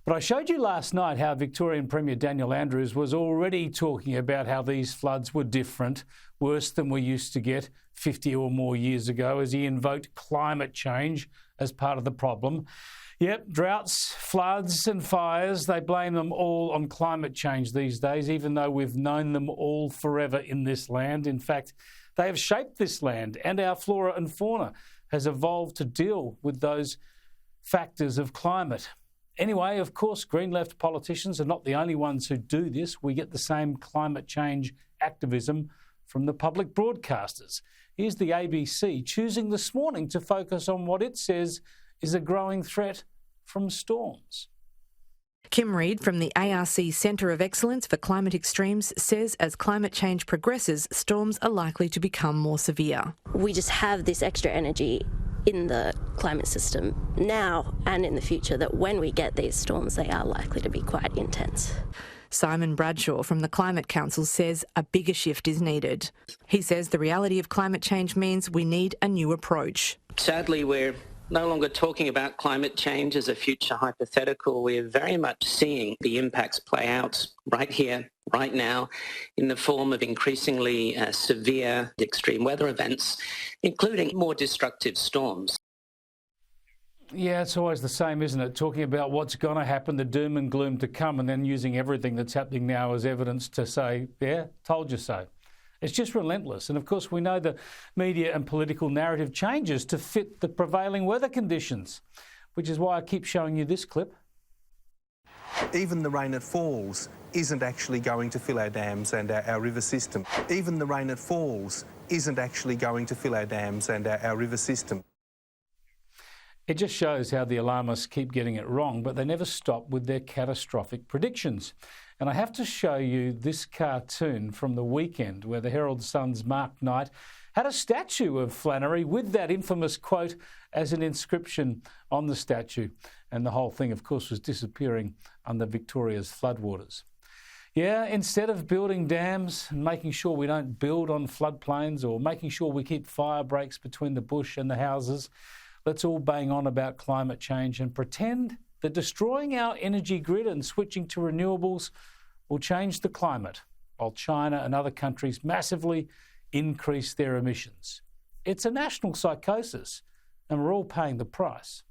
But I showed you last night how Victorian Premier Daniel Andrews was already talking about how these floods were different, worse than we used to get 50 or more years ago, as he invoked climate change as part of the problem. Yep, droughts, floods and fires, they blame them all on climate change these days, even though we've known them all forever in this land. In fact, they have shaped this land, and our flora and fauna has evolved to deal with those factors of climate. Anyway, of course, Green left politicians are not the only ones who do this. We get the same climate change activism from the public broadcasters. Here's the ABC choosing this morning to focus on what it says is a growing threat from storms. Kim Reid from the ARC Centre of Excellence for Climate Extremes says as climate change progresses, storms are likely to become more severe. We just have this extra energy in the climate system now and in the future that when we get these storms, they are likely to be quite intense. Simon Bradshaw from the Climate Council says a bigger shift is needed. He says the reality of climate change means we need a new approach. Sadly, we're no longer talking about climate change as a future hypothetical. We're very much seeing the impacts play out right here, right now, in the form of increasingly severe extreme weather events, including more destructive storms. Yeah, it's always the same, isn't it? Talking about what's going to happen, the doom and gloom to come, and then using everything that's happening now as evidence to say, yeah, told you so. It's just relentless. And of course, we know the media and political narrative changes to fit the prevailing weather conditions, which is why I keep showing you this clip. Even the rain that falls isn't actually going to fill our dams and our river system. Even the rain that falls isn't actually going to fill our dams and our river system. It just shows how the alarmists keep getting it wrong, but they never stop with their catastrophic predictions. And I have to show you this cartoon from the weekend where the Herald Sun's Mark Knight had a statue of Flannery with that infamous quote as an inscription on the statue. And the whole thing, of course, was disappearing under Victoria's floodwaters. Yeah, instead of building dams and making sure we don't build on floodplains or making sure we keep fire breaks between the bush and the houses, let's all bang on about climate change and pretend that destroying our energy grid and switching to renewables will change the climate, while China and other countries massively increase their emissions. It's a national psychosis, and we're all paying the price.